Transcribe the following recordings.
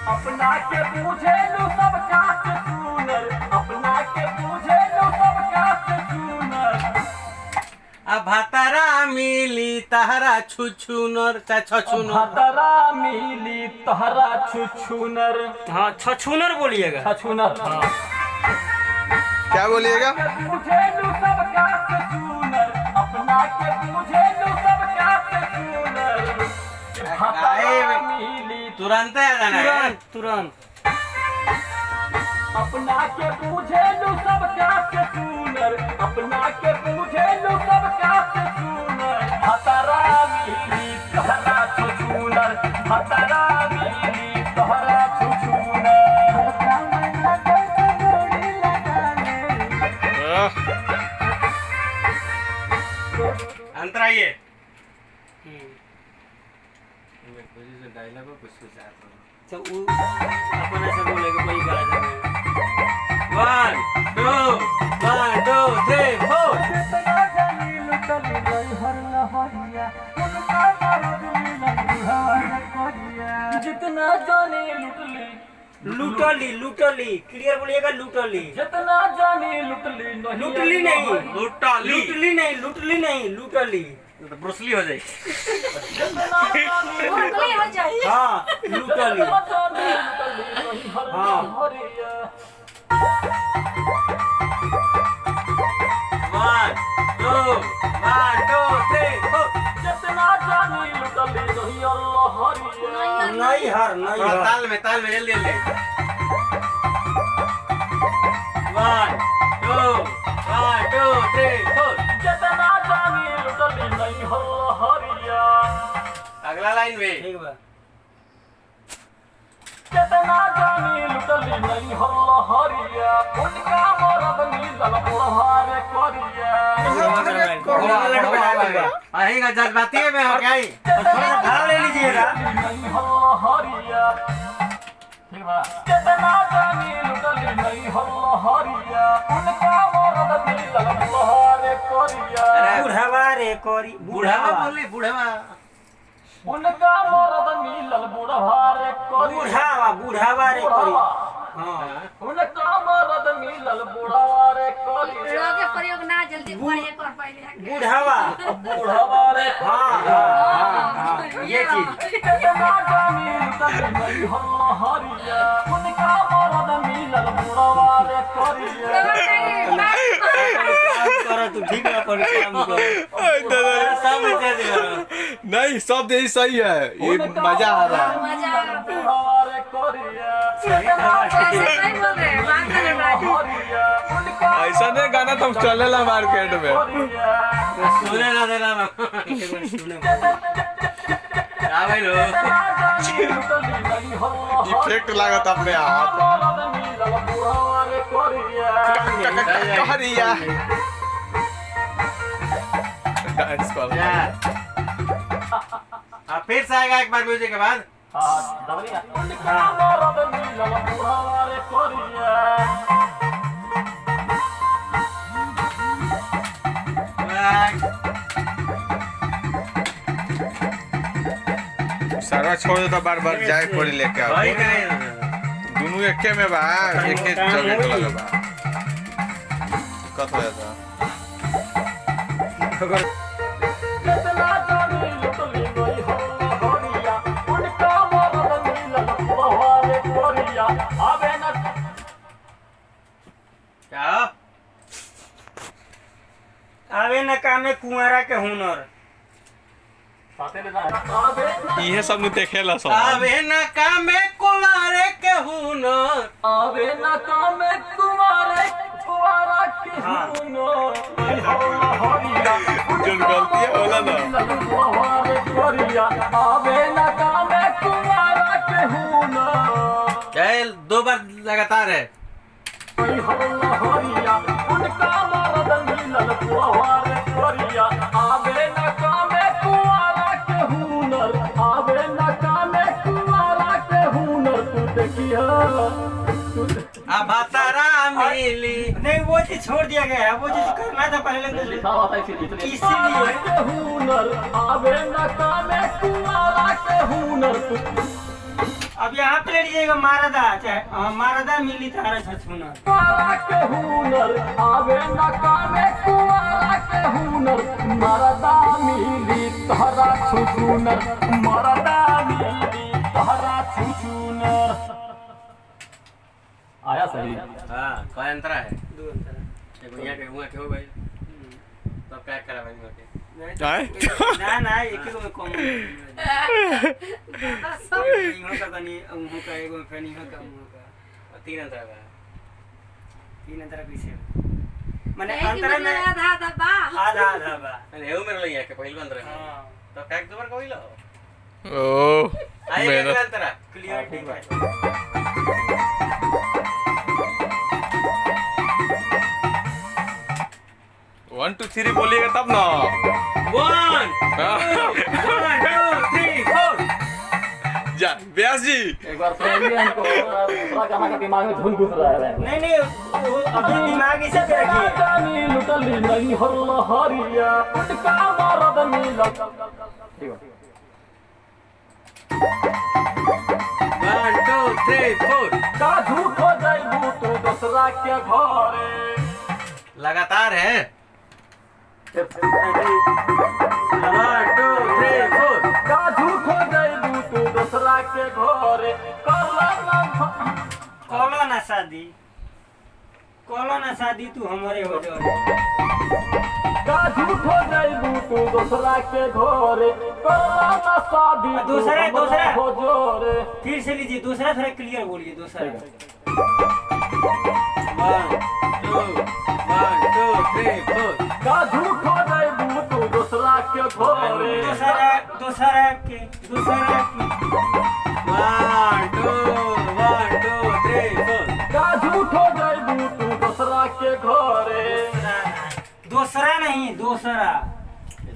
अपना के पूछे लो सब काट सुनर, अपना के पूछे लो सब काट सुनर। अब भातारा मिली तहरा छुछुनर चाहे छछुनर। भातारा मिली तहरा छुछुनर। हाँ छछुनर बोलिएगा। छछुनर हाँ। क्या बोलिएगा? पूछे लो सब काट सुनर, अपना के पूछे लो सब काट सुनर। भातारा मिली तुरंत है जाना है। तुरंत तुरंत। अपना के पूछे लो सब काट सुनर, अपना के पूछे लो सब काट सुनर। भातारा मिली तहरा छुछुनर, भातारा मिली तहरा छुछुनर। अंतर आइए। डायलॉग कुछ कुछ आता है। तो वो अपन ऐसे बोलेगा कोई गाना जाने। 1 2 3 4। जितना जाने लुटली लुटली लुटली क्लियर बोलिएगा लुटली। जितना जाने लुटली लुटली नहीं लुटली लुटली नहीं लुटली नहीं लुटली। तो ब्रुसली हो जाए। हाँ लुटली। हाँ 1 2 3 4। जितना जाने लुटली नहीं अल्लाह हरिया। नहीं हर नहीं हर। ताल में जल्दी जल्दी। 1 2 3 4। जितना जाने लुटली नहीं अल्लाह हरिया। अगला लाइन में ठीक बा। जितना जाने लुटली नहीं अल्लाह हरिया। उनका मरद मिलल बुढ़ारे करिया। आएगा जज्बाती में हो गया। थोड़ा सा भाव ले लीजिएगा। नहीं अल्लाह हरिया। ठीक बा। जितना जाने लुटली नहीं अल्लाह हरिया। उनका मरद मिलल बुढ़ारे करिया। बुढ़ावा रे कोरी बुढ़ावा बोले बुढ़ावा। उनका मरद मिलल बुढ़ारे करिया। बुढ़ावा बुढ़ावा रे कोरी। हाँ उनका मरद मिलल बुढ़ारे करिया। लोगे प्रयोग ना जल्दी पढ़े कर पाइले। बुढ़ावा। बुढ़ारे हाँ हाँ हाँ ये चीज। जितना जाने लुटली नहीं अल्लाह हरिया। उनका मरद मिलल बुढ़ारे करिया। काम करो तू ठीक है पर काम करो। सब मजा दे। नहीं सब यही सही है, ये मजा आ रहा है। मजा बुढ़ारे करिया। ऐसे नहीं बोल रहे बात कर रहे हरिया। उनका ऐसा नहीं गाना तो चलेला मार्केट में। सुने ना देना ना। आ भाई लो। इफेक्ट लागत अपने आप। कहरिया डांस कर। फिर से आएगा एक बार म्यूजिक के बाद। सारा छोड़ देता बार बार जाए पड़ी लेके आओ। भाई कहीं दोनों एके में बा, एके जगह पे लगा बा। दिक्कत हो जाता। क्या आवे न कामे कुंवारा के हुनर। इहे सब नहीं देखेला सब। आवे न कामे कुमारे के हुनर। आवे न कामे कुमारे कुवारा के हुनर। जो गलती होला ना। आवे न कामे कुवारा के हुनर। चल 2 बार लगातार है। उनका मरद मिलल बुढ़ारे करिया। आवे न कामे कुवारा के हुनर। आवे न कामे कुवारा के हुनर। तू देखिया अब तारा मिली। नहीं वो चीज छोड़ दिया गया है, वो चीज करना था पहले इसीलिए। हुनर आवे न कामे कुवारा के हुनर। अब यहाँ पे ले लीजिएगा मारदा चाहे मारदा मिली तारा छछुना कुंवारा के हुनर आवे न कामे कुंवारा के हुनर मरदा मिली तहरा छुछुनर मरदा मिली तहरा छुछुनर। आया सही। हां का अंतरा है दो अंतर एगो यहाँ के हुआ के हो भाई तब क्या करा भाई के ना एक ही में कम इहो का तनी उहो का एगो फैन इहो का उहो का तीन अंतरा बा तीन अंतर कैसे माने एक ही अंतर में मतलब आधा आधा बा आधा बा अरे हेउ मेरे लिए के पहिल अंतरा हां तब क्या दोबारा कहिलो ओ आए मेरा के अंतरा क्लियरिटी है 1 2 3 बोलिएगा तब ना 1 2 3 4 जा व्यास जी एक बार सुनिए हमको दूसरा गाना का दिमाग में धुन घुस रहा है। नहीं वो अभी दिमाग इसे पे रखिए जानी लुटली नहीं हल्ला हरिया उठका मरद मिला ठीक है 1 2 3 4 का झूठ हो जाइबू तू दूसरा के घरे लगातार है 1 2 3 4 का झूठ हो जाइबू तू दूसरा के घरे कॉलो ना शादी तू हमारे हो जाओ का झूठ हो जाइबू तू दूसरा के घरे करला ना शादी तू दूसरा हो जोरे। फिर से लीजिए दूसरा थोड़ा क्लियर बोलिए दूसरा 1 2 3 4 का झूठ हो जाइबू तू दूसरा के घरे दूसरा की 1 2 3 4 का झूठ हो जाइबू तू दूसरा के घरे दूसरा नहीं दूसरा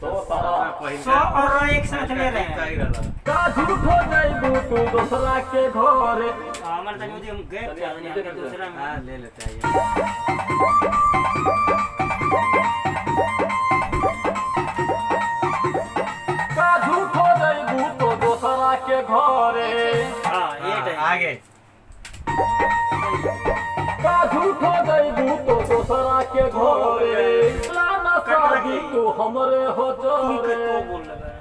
सौ और एक साथ ले रहे हैं का झूठ हो जाइबू तू दूसरा के घरे हमारे तक मुझे हम गए दूसरा में हां ले लेते हैं का झूठ हो जाइबू तो दूसरा के घरे हां ये टाइम आगे का झूठ हो जाइबू तो दूसरा के घरे लाना शादी तू हमरे हो जोरे तो बोल लगा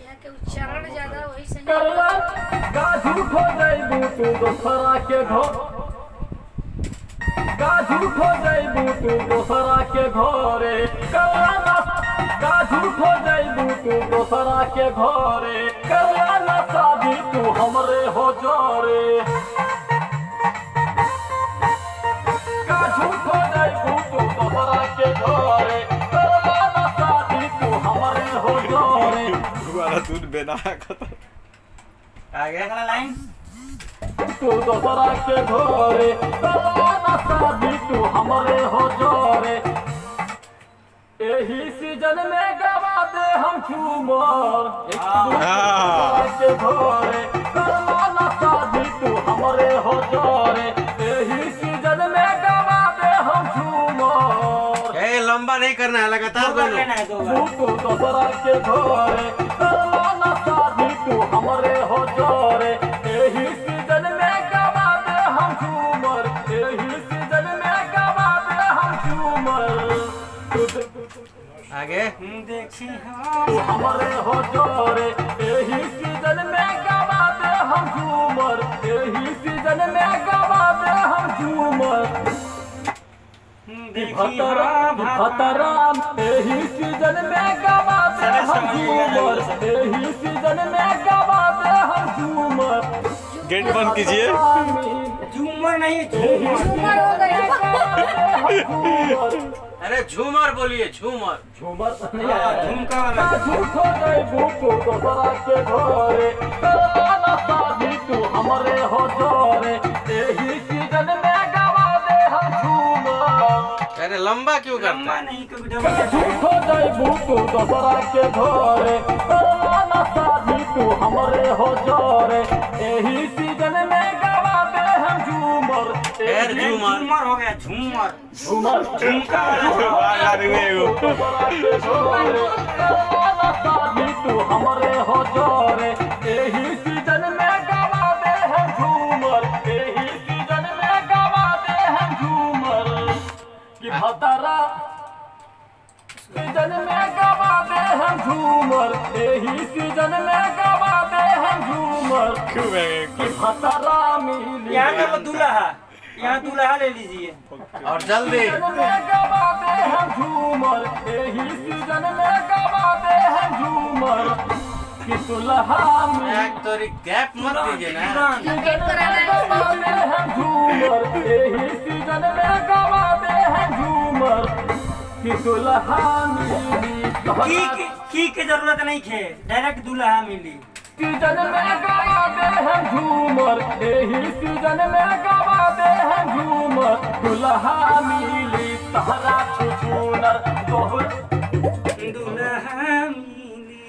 यहाँ के उच्चारण ज्यादा वही सही करला का झूठ हो जाइबू तू दूसरा के घर का झूठ हो जाइबू तू दूसरा के घरे करला का झूठ हो जाइबू तू दूसरा के घरे करला ना शादी तू हमरे हो जोरे का झूठ हो जाइबू तू दूसरा के घरे करला ना शादी तू हमरे हो जोरे। तुम्हारा दूध बेना खत्म आगे अगला लाइन तू दूसरा के घरे करला ना शादी तू हमरे हो जोरे। एही सीजन में गवा दे हम झूमर दूसरा के घरे करला ना शादी तू हमरे हो जोरे। एही सीजन में गवा दे हम झूमर ए लंबा नहीं करना है लगातार दो बार बोलो लेना है दो बार तू दूसरा के घरे करला ना शादी तू हमरे हो जोरे। एही सीजन में गवा दे हम झूमर एही सीजन में गवा दे हम झूमर आगे देखी तू हमरे हो जोरे। एही सीजन में गवा दे हम झूमर एही सीजन में गवा दे हम झूमर। भतराम एही सीजन में गवा दे हम झूमर एही सीजन में गवा दे हम झूमर। गेट बंद कीजिए झूमर नहीं उम्र हो गई झूमर अरे झूमर बोलिए झूमर झूमर नहीं आया झुमका वाला झूठ हो जाइबू तू दूसरा के घरे करला ना शादी तू हमरे हो जोरे। एही सीजन में गवा दे हम झूमर। अरे लंबा क्यों करता लंबा है नहीं कभी डबल झूठ हो जाइबू तू दूसरा के घरे करला ना शादी तू हमरे हो जोरे। एही सीजन में गवा दे हम झूमर फिर झूमर झूमर हो गया झूमर झूमर झुमका वाला रे वो दूसरा के घरे करला ना शादी तू हमरे हो जोरे। एही सीजन में गवा सीजन में गवा दे हम झूमर, यही सीजन में गवा दे हम झूमर। खूब है कि भतरा मिली यहाँ का वो दूल्हा, यहाँ दूल्हा ले लीजिए। और जल्दी सीजन में गवा दे हम झूमर, यही सीजन में गवा दे हम झूमर। कि दुल्हा मिली एक तोरी गैप मत दीजिए ना। सीजन में गवा दे हम झूमर, यही सीजन में गवा दे हम झूमर। कि दुल्हा मिली की जरूरत नहीं थे, डायरेक्ट दूल्हा मिली। सीजन में गवा दे हम झूमर, यही सीजन में गवा दे हम झूमर। दुल्हा मिली तहरा छुछुनर तोहर, दूल्हा मिली।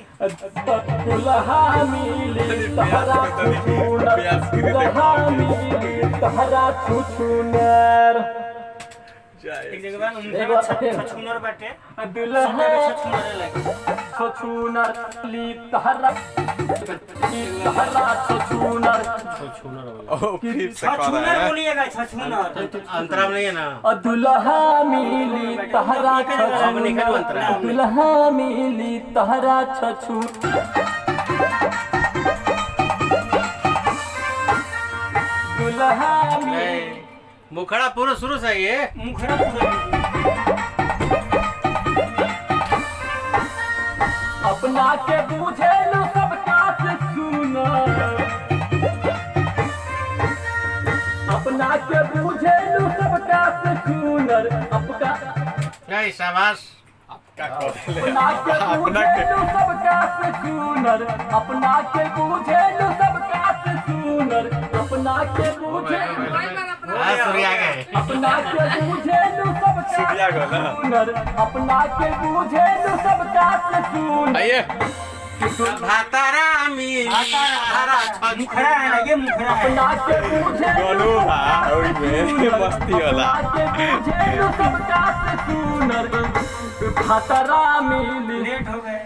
दुल्हा मिली तहरा छुछुनर, दुल्हा मिली तहरा छुछुनर। एक जगह बा उनका छछुनर बाटे, दुल्हा छछुनर लगे। छुछुनर ली तहरा छुछुनर। ओ फिर से कर छछुनर रहा है बोलिएगा, छछुनर। अंतराम नहीं है ना। दुल्हा मिली तहरा छछुनर, दुल्हा मिली तहरा छछु। दुल्हा मिली नहीं, मुखड़ा पूरा शुरू से ही है। मुखड़ा पूरा अपना के पूछे लो सबका से सुनर, अपना के पूछे लो सबका से सुनर। अपना नहीं शाबाश। अपना के पूछे लो सबका से सुनर, अपना के पूछे लो सबका से सुनर। अपना के पूछे हाँ सूर्य आ गए। अपना के पूछे लो सबका सूर्या को ना। सुनर, अपना के पूछे लो सबका से सुनर। आइए भातारा मिली तहरा छछुनर। मुखड़ा है ना, ये मुखड़ा है। अपना के पूछे गोलू हाँ ओई में मस्ती वाला अपना के पूछे लो सबका से सुनर। भतरा मिली लेट हो गए।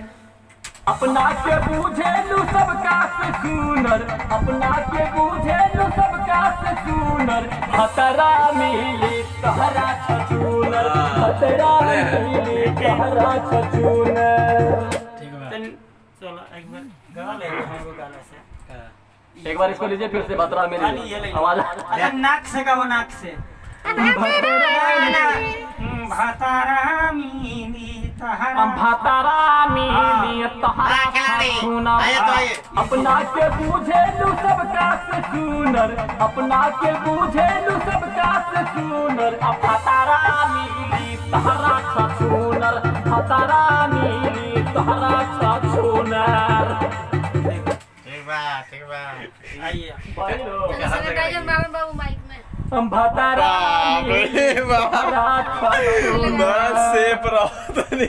अपना के पूछे लो सबका से सुनर, अपना के पूछे लो सबका से सुनर। भतरा मिली तहरा छछुनर, भतरा मिली तहरा छछुनर। चलो एक बार गा ले हमको गाना से। एक बार इसको लीजिए फिर से भतरा खाली ये मिली ले। आवाज। अच्छा नाक से गाओ, नाक से। भातारा मिली तहरा। भतरा मिली तहरा छछुनर। आइए तो आइए। अपना के पूछे लो सबका से सुनर, अपना के पूछे लो सबका से सुनर। भतरा मिली तहरा छछुनर, भतरा मिली तहरा छछुनर। ठीक बा ठीक बा। आइए सैनिटाइजर मारन बाबू माइक में। भतरा मिली तहरा बड़ा छछुनर। सेफ रहो तनी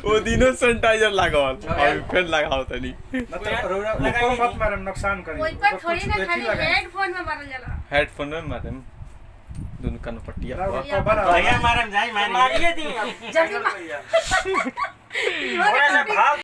वो दिनों सैनिटाइजर लगावल और फिर लगाओ तनी मत मारे, नुकसान कोई पर थोड़ी ना, खाली हेडफोन में मारल जाला। हेडफोन में मारे दोनों कान पट्टिया भैया मारम जाई मारिए। मारिए दी जल्दी मार। थोड़ा सा भाव